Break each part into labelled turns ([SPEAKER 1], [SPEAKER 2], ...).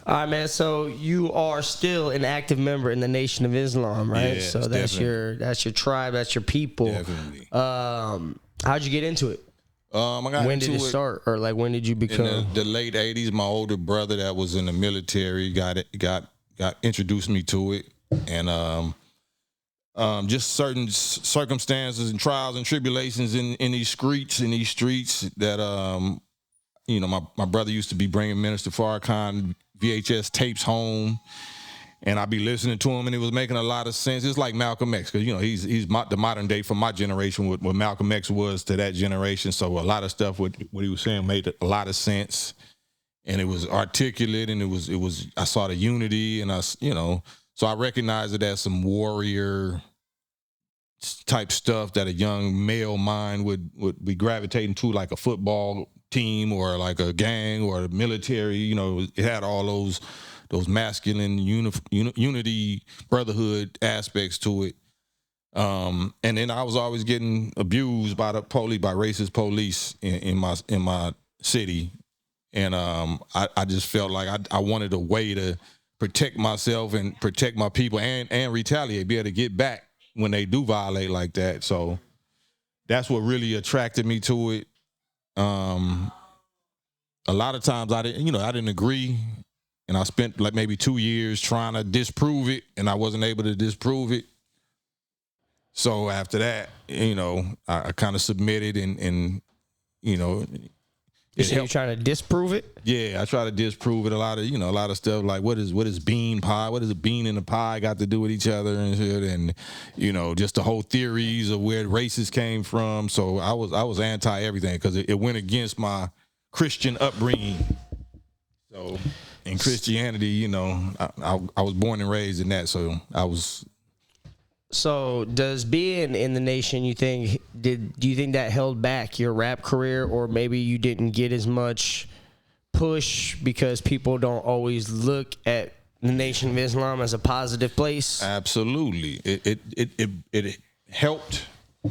[SPEAKER 1] All right, man. So you are still an active member in the Nation of Islam, right?
[SPEAKER 2] Yes,
[SPEAKER 1] so that's
[SPEAKER 2] definitely.
[SPEAKER 1] your tribe, that's your people.
[SPEAKER 2] Definitely.
[SPEAKER 1] How'd you get into it?
[SPEAKER 2] I got
[SPEAKER 1] When did
[SPEAKER 2] into
[SPEAKER 1] it start, or like when did you
[SPEAKER 2] in
[SPEAKER 1] become?
[SPEAKER 2] the late '80s. My older brother that was in the military got introduced me to it, and just certain circumstances and trials and tribulations in these streets that my brother used to be bringing Minister Farrakhan VHS tapes home, and I'd be listening to him, and it was making a lot of sense. It's like Malcolm X, because he's the modern day for my generation, what Malcolm X was to that generation. So a lot of stuff what he was saying made a lot of sense, and it was articulate, and it was I saw the unity, and so I recognized it as some warrior type stuff that a young male mind would be gravitating to, like a football team or like a gang or a military. It had all those masculine unity, brotherhood aspects to it. And then I was always getting abused by racist police in my city, and I just felt like I wanted a way to protect myself and protect my people and retaliate, be able to get back when they do violate like that. So that's what really attracted me to it. A lot of times I didn't agree, and I spent like maybe 2 years trying to disprove it, and I wasn't able to disprove it. So after that, I kind of submitted, and
[SPEAKER 1] You say you're trying to disprove it?
[SPEAKER 2] Yeah, I try to disprove it. A lot of stuff like what is bean pie? What does a bean and a pie got to do with each other and shit? And just the whole theories of where races came from. So I was anti everything because it went against my Christian upbringing. So in Christianity, I was born and raised in that. So I was.
[SPEAKER 1] So does being in the Nation, do you think that held back your rap career, or maybe you didn't get as much push because people don't always look at the Nation of Islam as a positive place?
[SPEAKER 2] Absolutely. It helped,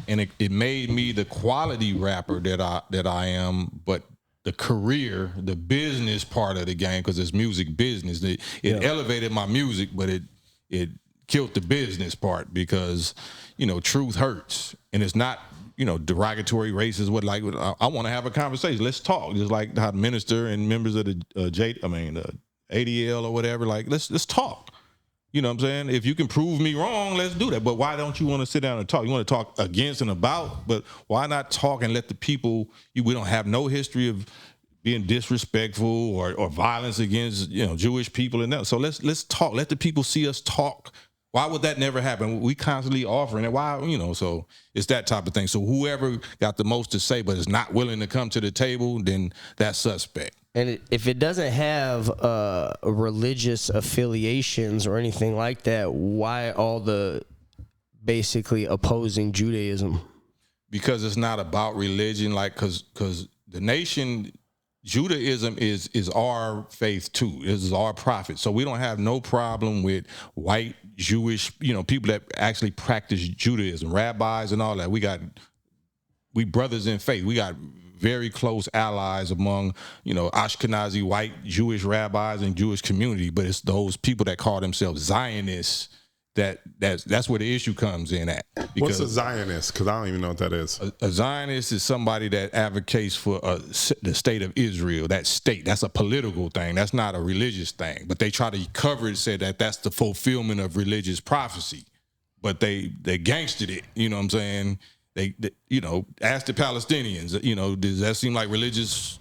[SPEAKER 2] and it made me the quality rapper that I am, but the career, the business part of the game, because it's music business. It elevated my music, but it killed the business part, because truth hurts, and it's not derogatory, racist. I want to have a conversation. Let's talk. Just like how the minister and members of the ADL or whatever, like let's talk. You know what I'm saying? If you can prove me wrong, let's do that. But why don't you want to sit down and talk? You want to talk against and about, but why not talk and let the people? We don't have no history of being disrespectful or violence against Jewish people and that. So let's talk. Let the people see us talk. Why would that never happen? We constantly offering it. Why, so it's that type of thing. So whoever got the most to say but is not willing to come to the table, then that's suspect.
[SPEAKER 1] And if it doesn't have religious affiliations or anything like that, why all the basically opposing Judaism?
[SPEAKER 2] Because it's not about religion, because the Nation, Judaism is our faith too. This is our prophet. So we don't have no problem with white Jewish, people that actually practice Judaism, rabbis and all that. We brothers in faith. We got very close allies among, Ashkenazi white Jewish rabbis and Jewish community. But it's those people that call themselves Zionists that's where the issue comes in at.
[SPEAKER 3] What's a Zionist? Because I don't even know what that is.
[SPEAKER 2] A Zionist is somebody that advocates for the state of Israel. That state, that's a political thing. That's not a religious thing. But they try to cover it, say that that's the fulfillment of religious prophecy. But they gangstered it. You know what I'm saying? They ask the Palestinians. Does that seem like religious,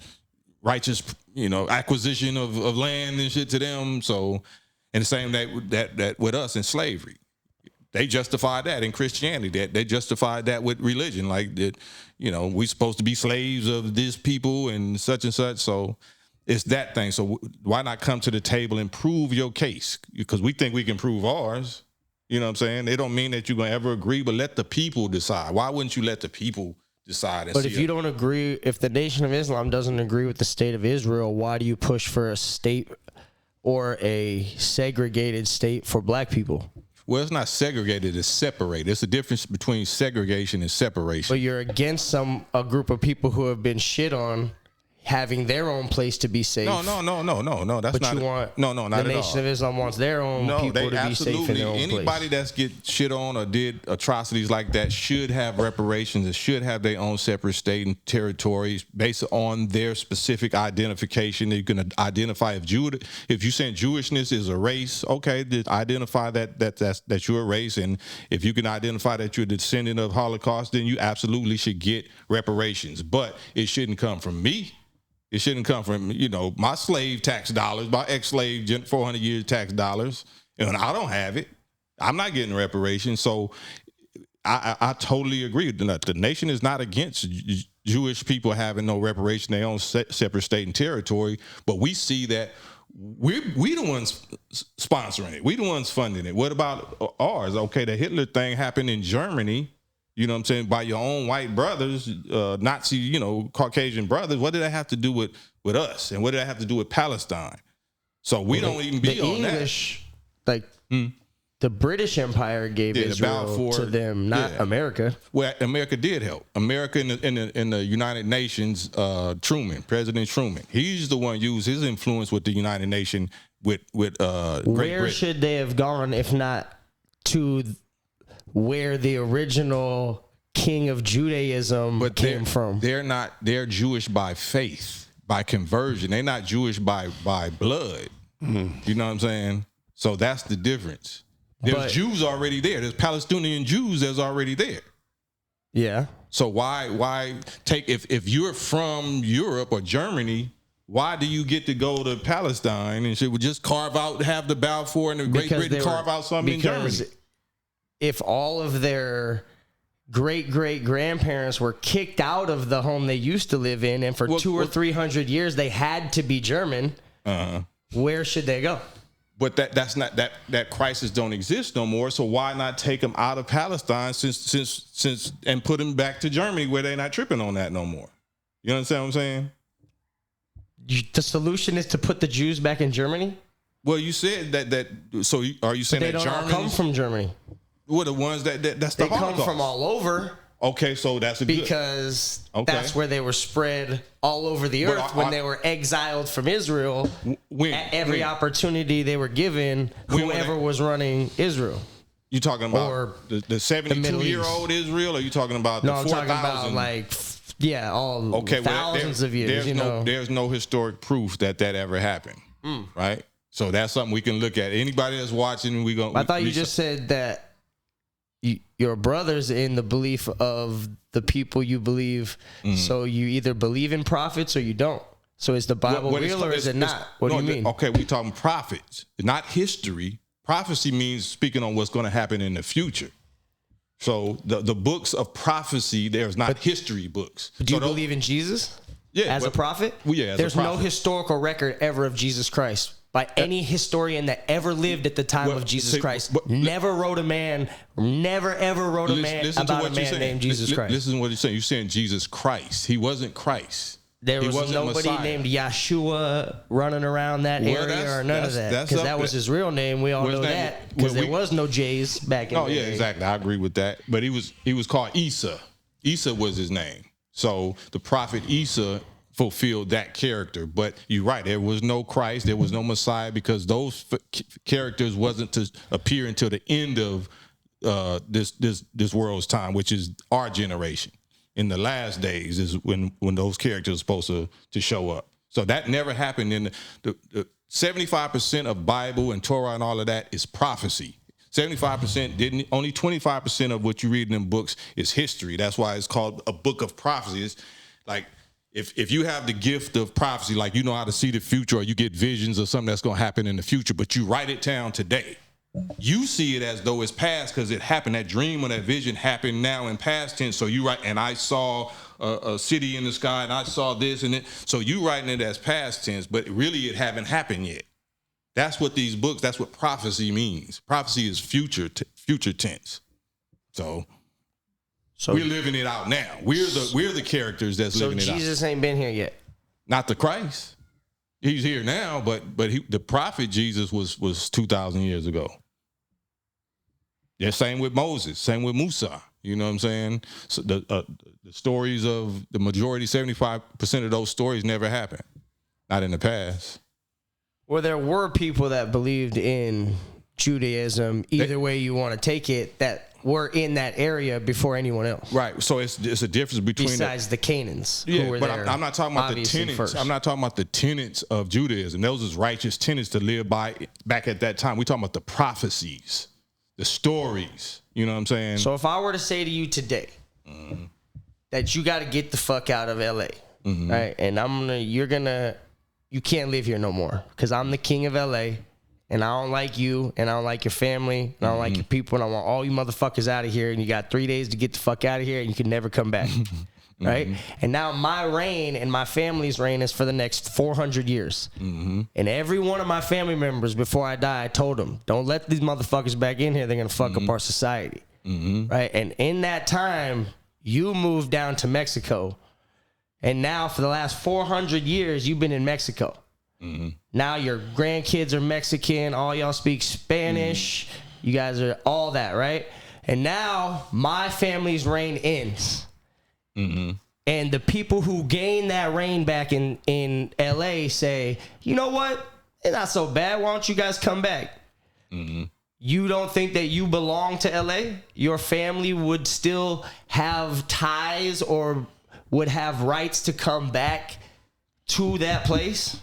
[SPEAKER 2] righteous, acquisition of land and shit to them? So. And the same that with us in slavery, they justified that in Christianity. They justified that with religion, like that. We supposed to be slaves of this people and such. So it's that thing. So why not come to the table and prove your case? Because we think we can prove ours. You know what I'm saying? It don't mean that you're gonna ever agree, but let the people decide. Why wouldn't you let the people decide?
[SPEAKER 1] But if you don't agree, if the Nation of Islam doesn't agree with the state of Israel, why do you push for a state or a segregated state for black people?
[SPEAKER 2] Well, it's not segregated, it's separated. There's a difference between segregation and separation.
[SPEAKER 1] But you're against a group of people who have been shit on having their own place to be safe.
[SPEAKER 2] No. That's
[SPEAKER 1] But
[SPEAKER 2] not.
[SPEAKER 1] you want
[SPEAKER 2] No, not
[SPEAKER 1] the
[SPEAKER 2] at all.
[SPEAKER 1] Nation of Islam wants their own people to be safe in their own
[SPEAKER 2] Anybody
[SPEAKER 1] place.
[SPEAKER 2] that's get shit on or did atrocities like that should have reparations and should have their own separate state and territories based on their specific identification. You can identify if you're saying Jewishness is a race, okay, identify that you're a race, and if you can identify that you're a descendant of Holocaust, then you absolutely should get reparations. But it shouldn't come from me. It shouldn't come from, my slave tax dollars, my ex-slave 400 years tax dollars, and I don't have it. I'm not getting reparations. So I totally agree. The nation is not against Jewish people having no reparation, their own separate state and territory, but we see that we the ones sponsoring it. We the ones funding it. What about ours? Okay, the Hitler thing happened in Germany. You know what I'm saying? By your own white brothers, Nazi, Caucasian brothers. What did that have to do with us? And what did that have to do with Palestine? So we don't even be
[SPEAKER 1] the
[SPEAKER 2] on
[SPEAKER 1] English, that. The British Empire gave Israel to them, not America.
[SPEAKER 2] Well, America did help. America in the United Nations, President Truman, he's the one used his influence with the United Nations with Great Britain.
[SPEAKER 1] Where should they have gone if not to where the original king of Judaism came from?
[SPEAKER 2] They're Jewish by faith, by conversion. They're not Jewish by blood. You know what I'm saying? So that's the difference. There's Jews already there. There's Palestinian Jews that's already there.
[SPEAKER 1] Yeah.
[SPEAKER 2] So why take, if you're from Europe or Germany, why do you get to go to Palestine and shit? Would just have the Balfour and the Great Britain carve out something in Germany?
[SPEAKER 1] If all of their great-great-grandparents were kicked out of the home they used to live in, and for 200 or 300 years they had to be German, where should they go?
[SPEAKER 2] But that's not that crisis don't exist no more. So why not take them out of Palestine since and put them back to Germany where they're not tripping on that no more? You understand what I'm saying?
[SPEAKER 1] The solution is to put the Jews back in Germany?
[SPEAKER 2] Well, you said that. So are you saying
[SPEAKER 1] they
[SPEAKER 2] that
[SPEAKER 1] don't all come from Germany?
[SPEAKER 2] Well, the ones that's the Holocaust.
[SPEAKER 1] Come from all over.
[SPEAKER 2] Okay, so that's
[SPEAKER 1] because that's where they were spread all over the earth when they were exiled from Israel. At every opportunity they were given, whoever was running Israel.
[SPEAKER 2] You talking about the 72-year-old Israel, or you talking about the 4,000?
[SPEAKER 1] I'm talking about thousands of years.
[SPEAKER 2] There's no historic proof that ever happened, right? So that's something we can look at. Anybody that's watching, I
[SPEAKER 1] thought you just said that. Your brother's in the belief of the people you believe, so you either believe in prophets or you don't. So is the Bible real or is it not? What do you mean?
[SPEAKER 2] Okay, we're talking prophets, not history. Prophecy means speaking on what's going to happen in the future. So the books of prophecy, there's not history books.
[SPEAKER 1] Do you believe in Jesus?
[SPEAKER 2] Yeah,
[SPEAKER 1] as a prophet?
[SPEAKER 2] Yeah,
[SPEAKER 1] there's no historical record ever of Jesus Christ by any historian that ever lived at the time of Jesus Christ. Never ever wrote a man about a man named Jesus Christ.
[SPEAKER 2] Listen to what he's saying. You're saying Jesus Christ. He wasn't Christ.
[SPEAKER 1] There was nobody named Yeshua running around that area or none of that. Because that was his real name. We all know that. Because there was no J's back in the day.
[SPEAKER 2] Oh, yeah, exactly. I agree with that. But he was called Isa. Isa was his name. So the prophet Isa fulfilled that character. But you're right, there was no Christ, there was no Messiah, because those characters wasn't to appear until the end of this world's time, which is our generation. In the last days is when those characters are supposed to show up. So that never happened. In the 75% of Bible and Torah and all of that is prophecy. 75% didn't. Only 25% of what you read in them books is history. That's why it's called a book of prophecy. It's like, if you have the gift of prophecy, like you know how to see the future, or you get visions of something that's going to happen in the future, but you write it down today, you see it as though it's past because it happened. That dream or that vision happened now in past tense. So you write, and I saw a city in the sky, and I saw this and it. So you writing it as past tense, but really it haven't happened yet. That's what these books, that's what prophecy means. Prophecy is future tense. So we're living it out now. We're the characters that's living it out.
[SPEAKER 1] So Jesus ain't been here yet.
[SPEAKER 2] Not the Christ. He's here now, but the prophet Jesus was 2,000 years ago. Yeah, same with Moses, same with Musa. You know what I'm saying? So the stories of the majority, 75% of those stories never happened. Not in the past.
[SPEAKER 1] Well, there were people that believed in Judaism, either way you want to take it, that were in that area before anyone else.
[SPEAKER 2] Right. So it's a difference between
[SPEAKER 1] besides the Canaans
[SPEAKER 2] yeah,
[SPEAKER 1] who were
[SPEAKER 2] but
[SPEAKER 1] there.
[SPEAKER 2] I'm not talking about the tenets.
[SPEAKER 1] First.
[SPEAKER 2] I'm not talking about the tenets of Judaism. Those is righteous tenets to live by back at that time. We're talking about the prophecies, the stories. You know what I'm saying?
[SPEAKER 1] So if I were to say to you today that you got to get the fuck out of LA, right? And you can't live here no more because I'm the king of LA. And I don't like you, and I don't like your family, and I don't like your people, and I want all you motherfuckers out of here, and you got 3 days to get the fuck out of here, and you can never come back, right? And now my reign and my family's reign is for the next 400 years. And every one of my family members, before I die, I told them, don't let these motherfuckers back in here. They're going to fuck up our society, right? And in that time, you moved down to Mexico, and now for the last 400 years, you've been in Mexico. Now your grandkids are Mexican. All y'all speak Spanish. You guys are all that, right? And now my family's reign ends. And the people who gain that reign back in LA say, you know what? It's not so bad. Why don't you guys come back? You don't think that you belong to LA? Your family would still have ties or would have rights to come back to that place?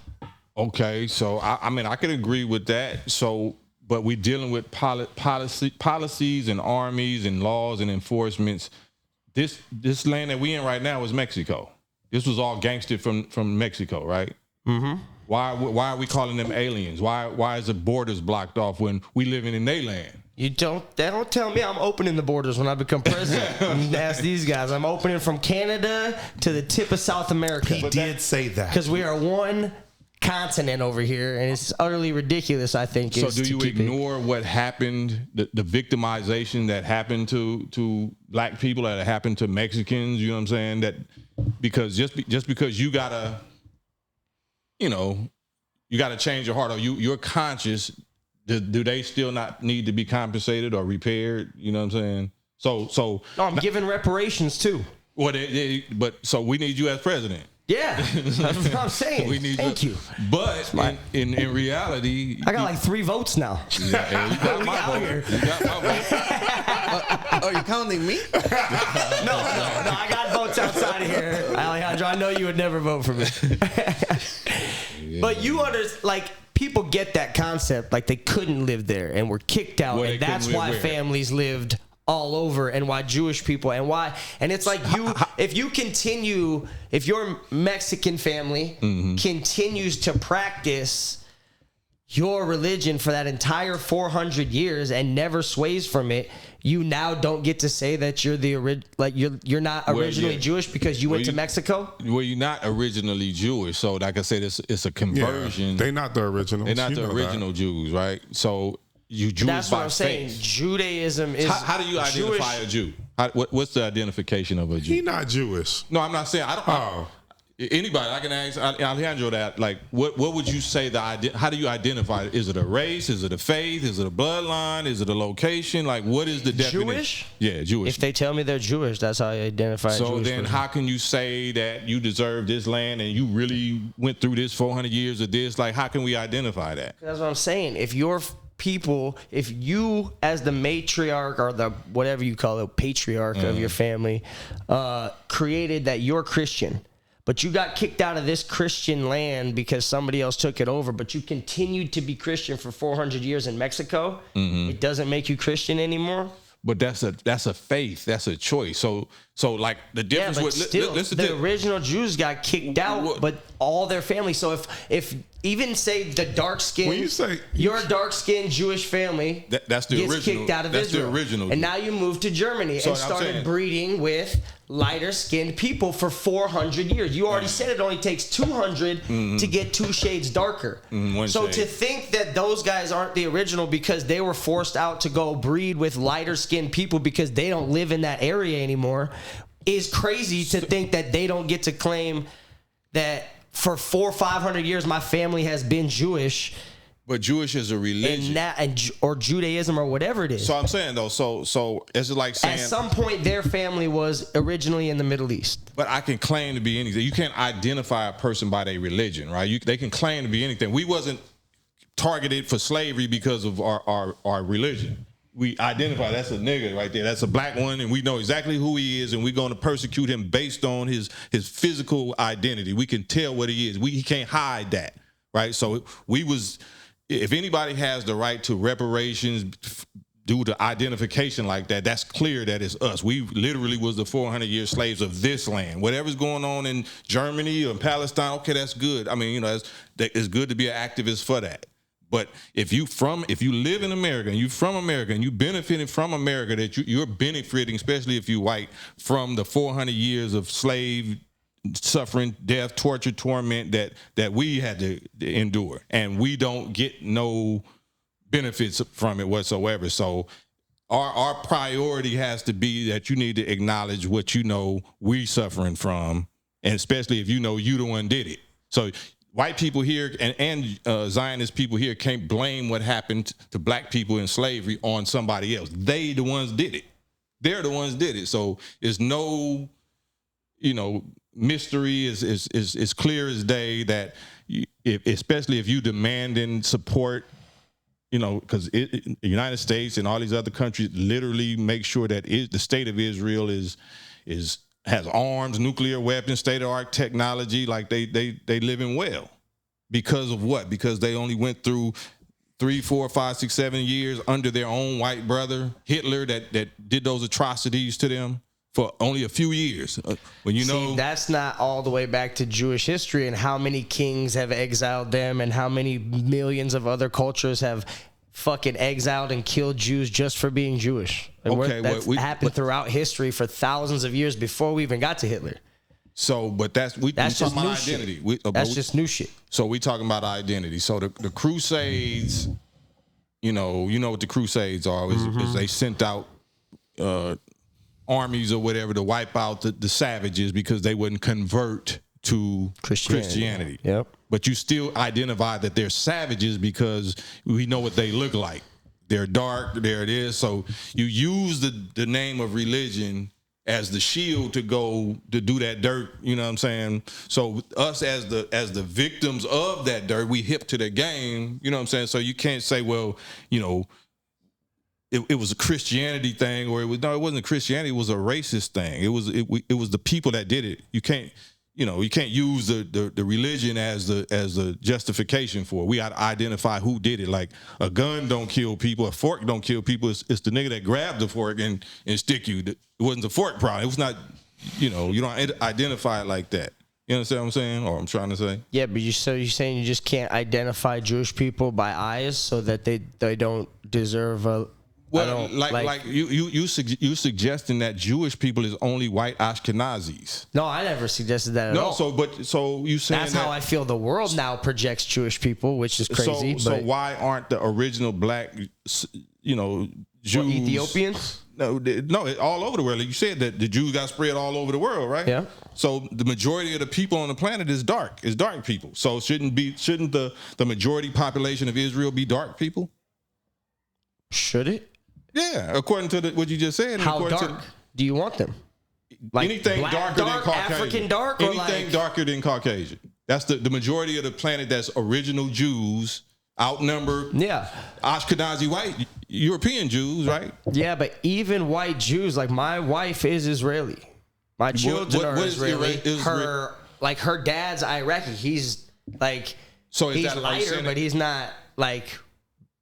[SPEAKER 2] Okay, so I mean I could agree with that. So, but we're dealing with policies and armies and laws and enforcements. This land that we in right now is Mexico. This was all gangstered from Mexico, right? Why are we calling them aliens? Why is the borders blocked off when we living in their land?
[SPEAKER 1] They don't tell me I'm opening the borders when I become president. Ask these guys. I'm opening from Canada to the tip of South America.
[SPEAKER 3] He did say that.
[SPEAKER 1] Because we are one continent over here, and it's utterly ridiculous, I think.
[SPEAKER 2] So do you ignore what happened, the victimization that happened to black people, that happened to Mexicans? You know what I'm saying? That because just because you gotta, you gotta change your heart, or you're conscious, do they still not need to be compensated or repaired? You know what I'm saying? So
[SPEAKER 1] no, I'm giving reparations too.
[SPEAKER 2] Well, but so we need you as president.
[SPEAKER 1] Yeah, that's what I'm saying. Thank you.
[SPEAKER 2] But in reality,
[SPEAKER 1] I got like 3 votes now.
[SPEAKER 2] Yeah, you got my vote. You got my vote.
[SPEAKER 4] Oh, you're counting me?
[SPEAKER 1] No, I got votes outside of here. Alejandro, I know you would never vote for me. But you people get that concept, like they couldn't live there and were kicked out, and that's why families lived all over, and why Jewish people, and it's like if your Mexican family continues to practice your religion for that entire 400 years and never sways from it, you now don't get to say that you're you're not originally Jewish because you went to Mexico.
[SPEAKER 2] Well, you're not originally Jewish, so like I said, it's a conversion.
[SPEAKER 3] Yeah, they're not the originals.
[SPEAKER 2] They're not the original Jews, right? So you Jewish. That's what I'm saying.
[SPEAKER 1] Judaism is.
[SPEAKER 2] How do you identify a Jew? What's the identification of a Jew?
[SPEAKER 3] He's not Jewish.
[SPEAKER 2] No, I'm not saying. I don't. Anybody, I can ask Alejandro that. Like, what would you say how do you identify it? Is it a race? Is it a faith? Is it a bloodline? Is it a location? Like, what is the definition?
[SPEAKER 1] Jewish?
[SPEAKER 2] Yeah, Jewish.
[SPEAKER 1] If they tell me they're Jewish, that's how I identify.
[SPEAKER 2] So then, how can you say that you deserve this land and you really went through this 400 years of this? Like, how can we identify that?
[SPEAKER 1] That's what I'm saying. If you're people, if you as the matriarch or the whatever you call it, patriarch of your family, created that you're Christian, but you got kicked out of this Christian land because somebody else took it over, but you continued to be Christian for 400 years in Mexico, it doesn't make you Christian anymore.
[SPEAKER 2] But that's a faith. That's a choice. So like the difference with
[SPEAKER 1] still, the original Jews got kicked out, but all their family. So if even say the dark skin,
[SPEAKER 3] when you say
[SPEAKER 1] your dark skinned Jewish family
[SPEAKER 2] that's the
[SPEAKER 1] gets
[SPEAKER 2] original,
[SPEAKER 1] kicked out of
[SPEAKER 2] that's
[SPEAKER 1] Israel,
[SPEAKER 2] the original,
[SPEAKER 1] and now you moved to Germany and started breeding with lighter skinned people for 400 years. You already said it only takes 200 to get 2 shades darker. So to think that those guys aren't the original because they were forced out to go breed with lighter skinned people because they don't live in that area anymore is crazy. To think that they don't get to claim that for 400 or 500 years my family has been Jewish
[SPEAKER 2] But Jewish is a religion.
[SPEAKER 1] Or Judaism or whatever it is.
[SPEAKER 2] So I'm saying though, so it's like saying
[SPEAKER 1] at some point their family was originally in the Middle East.
[SPEAKER 2] But I can claim to be anything. You can't identify a person by their religion, right? They can claim to be anything. We wasn't targeted for slavery because of our religion. We identify that's a nigga right there. That's a black one, and we know exactly who he is, and we're going to persecute him based on his physical identity. We can tell what he is. He can't hide that, right? So if anybody has the right to reparations due to identification like that, that's clear that it's us. We literally was the 400-year slaves of this land. Whatever's going on in Germany or Palestine, okay, that's good. I mean, it's good to be an activist for that. But if you live in America and you from America and you benefiting from America, that you're benefiting, especially if you white, from the 400 years of slave suffering, death, torture, torment that we had to endure, and we don't get no benefits from it whatsoever. So our priority has to be that you need to acknowledge what you know we suffering from, and especially if you know you the one did it. So white people here and Zionist people here can't blame what happened to black people in slavery on somebody else. They the ones did it. They're the ones did it. So it's no, mystery is clear as day that especially if you demand and support, because the United States and all these other countries literally make sure that the state of Israel has arms, nuclear weapons, state-of-the-art technology, like they living well. Because of what? Because they only went through 3, 4, 5, 6, 7 years under their own white brother, Hitler, that did those atrocities to them for only a few years. See,
[SPEAKER 1] that's not all the way back to Jewish history and how many kings have exiled them and how many millions of other cultures have fucking exiled and killed Jews just for being Jewish. That's happened throughout history for thousands of years before we even got to Hitler.
[SPEAKER 2] So, but that's just new identity.
[SPEAKER 1] That's just new shit.
[SPEAKER 2] So we talking about identity. So the Crusades, you know what the Crusades are is they sent out armies or whatever to wipe out the savages because they wouldn't convert to Christianity.
[SPEAKER 1] Yep.
[SPEAKER 2] But you still identify that they're savages because we know what they look like. They're dark. There it is. So you use the name of religion as the shield to go to do that dirt. You know what I'm saying? So us as the victims of that dirt, we hip to the game. You know what I'm saying? So you can't say, well, it was a Christianity thing, or it wasn't Christianity. It was a racist thing. It was the people that did it. You can't use the religion as the justification for it. We got to identify who did it. Like a gun don't kill people, a fork don't kill people. It's the nigga that grabbed the fork and stick you. It wasn't the fork problem. It was not. You don't identify it like that. You understand what I'm saying, or I'm trying to say?
[SPEAKER 1] Yeah, but you're saying you just can't identify Jewish people by eyes, so that they don't deserve a.
[SPEAKER 2] Well, like you suggesting that Jewish people is only white Ashkenazis.
[SPEAKER 1] No, I never suggested that at all.
[SPEAKER 2] So you saying
[SPEAKER 1] that's how I feel the world now projects Jewish people, which is crazy.
[SPEAKER 2] So why aren't the original black, Jews?
[SPEAKER 1] Ethiopians?
[SPEAKER 2] No, all over the world. Like you said that the Jews got spread all over the world, right?
[SPEAKER 1] Yeah.
[SPEAKER 2] So the majority of the people on the planet is dark. Is dark people. So shouldn't the majority population of Israel be dark people?
[SPEAKER 1] Should it?
[SPEAKER 2] Yeah, according to what you just said.
[SPEAKER 1] How dark do you want them?
[SPEAKER 2] Like anything darker than Caucasian.
[SPEAKER 1] African dark?
[SPEAKER 2] Anything darker than Caucasian. That's the majority of the planet that's original Jews, outnumbered.
[SPEAKER 1] Yeah.
[SPEAKER 2] Ashkenazi white, European Jews, right?
[SPEAKER 1] Yeah, but even white Jews, like my wife is Israeli. My children are Israeli. Her dad's Iraqi. He's like,
[SPEAKER 2] so
[SPEAKER 1] he's lighter, but he's not like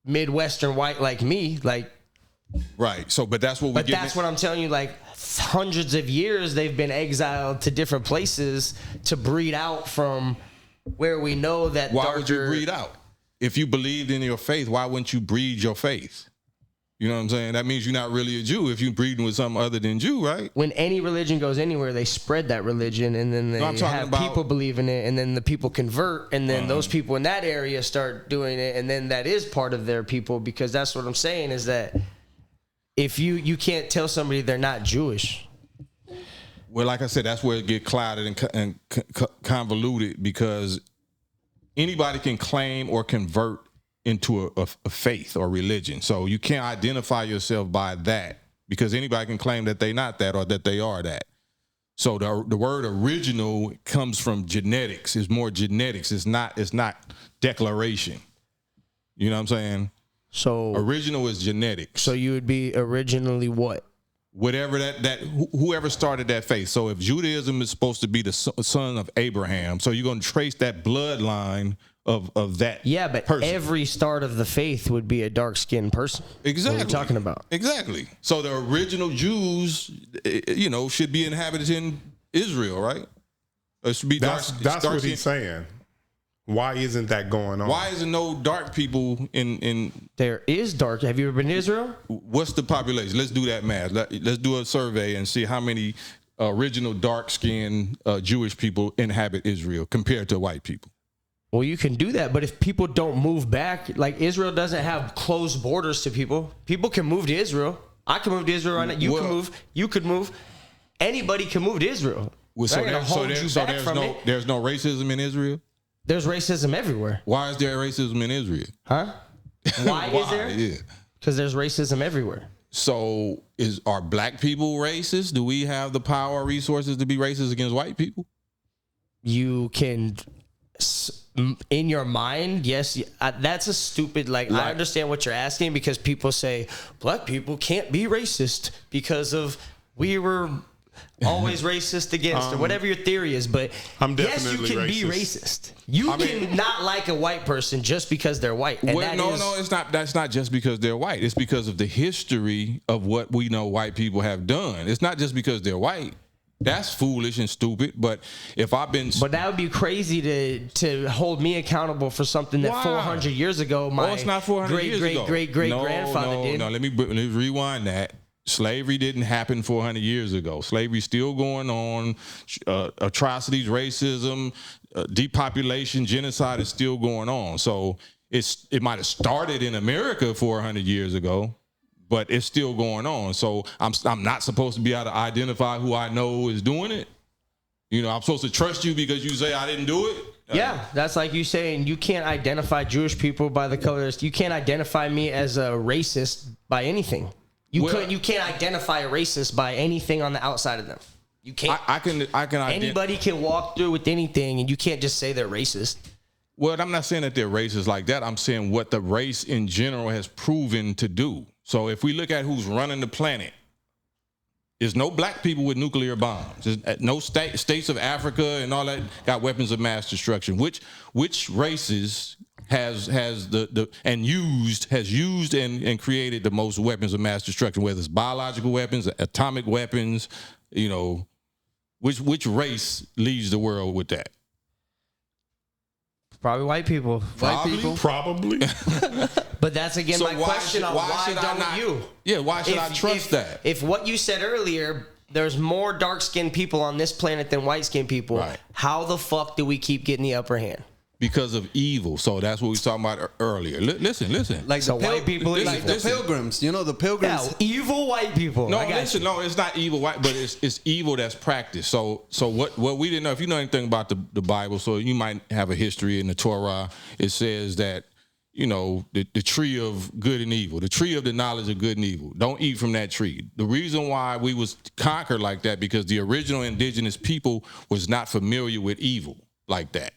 [SPEAKER 1] Midwestern white like me. Like,
[SPEAKER 2] right. So, but that's what
[SPEAKER 1] that's what I'm telling you. Like hundreds of years, they've been exiled to different places to breed out from where we know that.
[SPEAKER 2] Why would you breed out? If you believed in your faith, why wouldn't you breed your faith? You know what I'm saying? That means you're not really a Jew if you're breeding with something other than Jew, right?
[SPEAKER 1] When any religion goes anywhere, they spread that religion, and then they have people believe in it, and then the people convert, and then those people in that area start doing it, and then that is part of their people, because that's what I'm saying is that if you can't tell somebody they're not Jewish.
[SPEAKER 2] Well, like I said, that's where it get clouded and convoluted, because anybody can claim or convert into a faith or religion. So you can't identify yourself by that because anybody can claim that they're not that or that they are that. So the word original comes from genetics. It's more genetics. It's not declaration. You know what I'm saying?
[SPEAKER 1] So
[SPEAKER 2] original is genetics.
[SPEAKER 1] So you would be originally what?
[SPEAKER 2] Whatever whoever started that faith. So if Judaism is supposed to be the son of Abraham, so you're going to trace that bloodline of that.
[SPEAKER 1] Yeah, but
[SPEAKER 2] person.
[SPEAKER 1] Every start of the faith would be a dark-skinned person.
[SPEAKER 2] Exactly.
[SPEAKER 1] What are you talking about?
[SPEAKER 2] Exactly. So the original Jews, should be inhabited in Israel, right? It should be
[SPEAKER 3] that's what he's saying. Why isn't that going on?
[SPEAKER 2] Why isn't no dark people in?
[SPEAKER 1] There is dark. Have you ever been to Israel?
[SPEAKER 2] What's the population? Let's do that math. Let's do a survey and see how many original dark-skinned Jewish people inhabit Israel compared to white people.
[SPEAKER 1] Well, you can do that, but if people don't move back, like Israel doesn't have closed borders to people. People can move to Israel. I can move to Israel right now. You can move. You could move. Anybody can move to Israel.
[SPEAKER 2] Well, there's no racism in Israel?
[SPEAKER 1] There's racism everywhere.
[SPEAKER 2] Why is there racism in Israel?
[SPEAKER 1] Huh? Why is there?
[SPEAKER 2] Yeah.
[SPEAKER 1] Because there's racism everywhere.
[SPEAKER 2] So are black people racist? Do we have the power or resources to be racist against white people?
[SPEAKER 1] You can, in your mind, yes. That's a stupid, I understand what you're asking because people say black people can't be racist because of we were always racist against or whatever your theory is, but yes, you can be racist. You can not like a white person just because they're white. And
[SPEAKER 2] it's not. That's not just because they're white. It's because of the history of what we know white people have done. It's not just because they're white. That's foolish and stupid. But but
[SPEAKER 1] that would be crazy to hold me accountable for something that 400 years ago my
[SPEAKER 2] it's not 400 years ago.
[SPEAKER 1] great grandfather did.
[SPEAKER 2] No, let me rewind that. Slavery didn't happen 400 years ago. Slavery's still going on. Atrocities, racism, depopulation, genocide is still going on. So it might have started in America 400 years ago, but it's still going on. So I'm not supposed to be able to identify who I know is doing it. I'm supposed to trust you because you say I didn't do it.
[SPEAKER 1] Yeah, that's like you saying you can't identify Jewish people by the colors. You can't identify me as a racist by anything. You can't identify a racist by anything on the outside of them. You can't.
[SPEAKER 2] I can.
[SPEAKER 1] Anybody can walk through with anything, and you can't just say they're racist.
[SPEAKER 2] Well, I'm not saying that they're racist like that. I'm saying what the race in general has proven to do. So if we look at who's running the planet, there's no black people with nuclear bombs. There's no states of Africa and all that got weapons of mass destruction. Which races has used and created the most weapons of mass destruction, whether it's biological weapons, atomic weapons, which race leads the world with that?
[SPEAKER 1] Probably white people.
[SPEAKER 3] Probably.
[SPEAKER 1] But that's again my question on why don't you?
[SPEAKER 2] Yeah, why should I trust that?
[SPEAKER 1] If what you said earlier, there's more dark-skinned people on this planet than white-skinned people,
[SPEAKER 2] right.
[SPEAKER 1] How the fuck do we keep getting the upper hand?
[SPEAKER 2] Because of evil. So that's what we were talking about earlier. Listen.
[SPEAKER 4] Like
[SPEAKER 1] the white people,
[SPEAKER 4] the pilgrims. The pilgrims.
[SPEAKER 1] Yeah, evil white people.
[SPEAKER 2] No, no, it's not evil white, but it's evil that's practiced. So what we didn't know, if you know anything about the Bible, so you might have a history in the Torah. It says that, the tree of good and evil, the tree of the knowledge of good and evil. Don't eat from that tree. The reason why we was conquered like that, because the original indigenous people was not familiar with evil like that.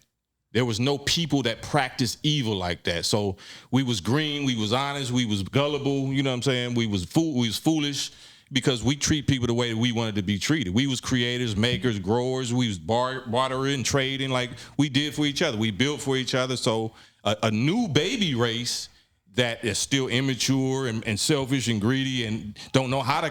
[SPEAKER 2] There was no people that practiced evil like that. So we was green, we was honest, we was gullible, you know what I'm saying? We was foolish because we treat people the way that we wanted to be treated. We was creators, makers, growers, we was bartering, trading like we did for each other. We built for each other. So a new baby race that is still immature and selfish and greedy and don't know how to,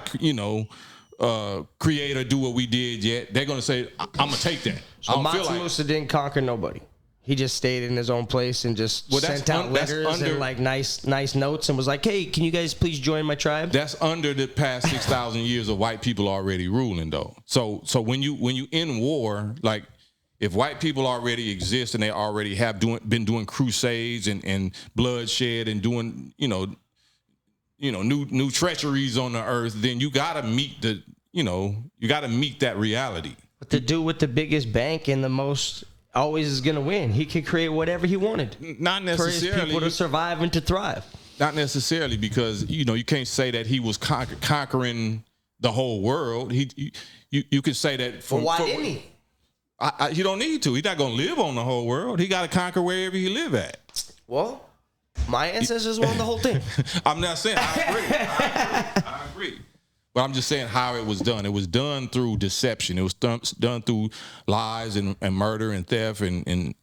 [SPEAKER 2] create or do what we did yet, they're going to say, I'm going to take that.
[SPEAKER 1] So Mansa Musa didn't conquer nobody. He just stayed in his own place and just sent out letters and nice notes and was like, hey, can you guys please join my tribe?
[SPEAKER 2] That's under the past 6,000 years of white people already ruling, though. So when you in war, like if white people already exist and they already have been doing crusades and bloodshed and doing new treacheries on the earth, then you gotta meet that reality.
[SPEAKER 1] But the dude with the biggest bank and the most always is gonna win. He could create whatever he wanted
[SPEAKER 2] Not
[SPEAKER 1] for his
[SPEAKER 2] necessarily.
[SPEAKER 1] people to survive and to thrive.
[SPEAKER 2] Not necessarily, because you can't say that he was conquering the whole world. You could say that.
[SPEAKER 1] Why didn't he?
[SPEAKER 2] He don't need to. He's not gonna live on the whole world. He got to conquer wherever he live at.
[SPEAKER 1] Well, my ancestors won the whole thing.
[SPEAKER 2] I'm not saying I agree. But I'm just saying how it was done. It was done through deception. It was done through lies and murder and theft and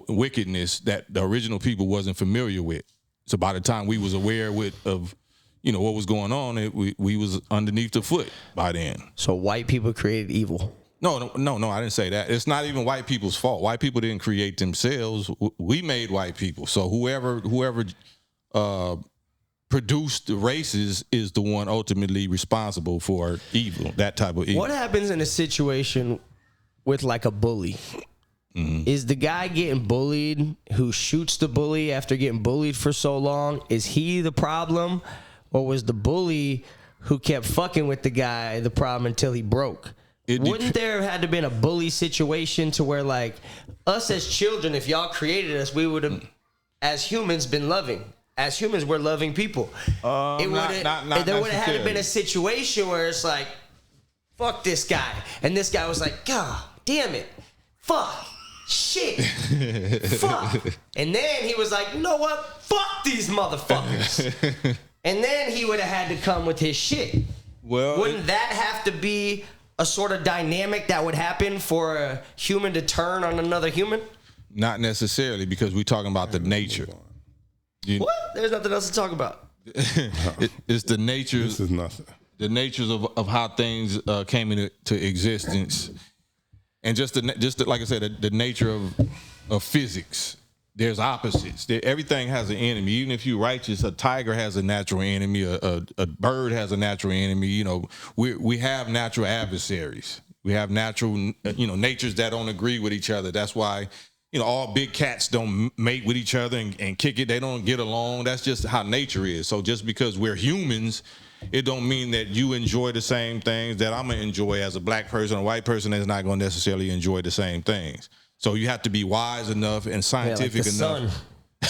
[SPEAKER 2] wickedness that the original people wasn't familiar with. So by the time we was aware of what was going on, we was underneath the foot by then.
[SPEAKER 1] So white people created evil.
[SPEAKER 2] No, I didn't say that. It's not even white people's fault. White people didn't create themselves. We made white people. So whoever produced the races is the one ultimately responsible for evil, that type of evil.
[SPEAKER 1] What happens in a situation with like a bully? Mm-hmm. Is the guy getting bullied who shoots the bully after getting bullied for so long, is he the problem? Or was the bully who kept fucking with the guy the problem until he broke? Wouldn't there have had to been a bully situation to where, like, us as children, if y'all created us, we would have, as humans, been loving. As humans, we're loving people. There would have had to been a situation where it's like, fuck this guy. And this guy was like, God damn it. Fuck. Shit. Fuck. And then he was like, you know what? Fuck these motherfuckers. And then he would have had to come with his shit.
[SPEAKER 2] Well,
[SPEAKER 1] wouldn't that have to be a sort of dynamic that would happen for a human to turn on another human?
[SPEAKER 2] Not necessarily, because we're talking about the nature.
[SPEAKER 1] What? There's nothing else to talk about.
[SPEAKER 2] It's the natures.
[SPEAKER 3] This is nothing.
[SPEAKER 2] The natures of how things came into existence, and just like I said, the nature of physics. There's opposites. Everything has an enemy. Even if you're righteous, a tiger has a natural enemy. A bird has a natural enemy. We have natural adversaries. We have natural, natures that don't agree with each other. That's why, all big cats don't mate with each other and kick it. They don't get along. That's just how nature is. So just because we're humans, it don't mean that you enjoy the same things that I'm gonna enjoy as a black person. A white person is not gonna necessarily enjoy the same things. So you have to be wise enough and scientific enough.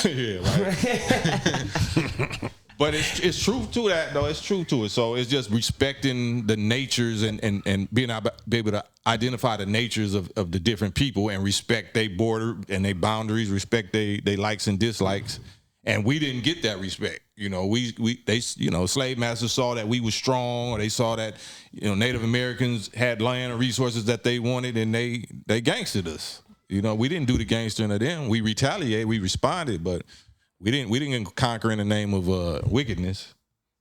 [SPEAKER 2] Yeah, right. But it's truth to that, though. It's true to it. So it's just respecting the natures and being able to identify the natures of the different people and respect their border and their boundaries, respect their likes and dislikes. And we didn't get that respect. Slave masters saw that we were strong, or they saw that, Native Americans had land or resources that they wanted, and they gangstered us. We didn't do the gangstering to them. We retaliated, we responded, but we didn't conquer in the name of wickedness.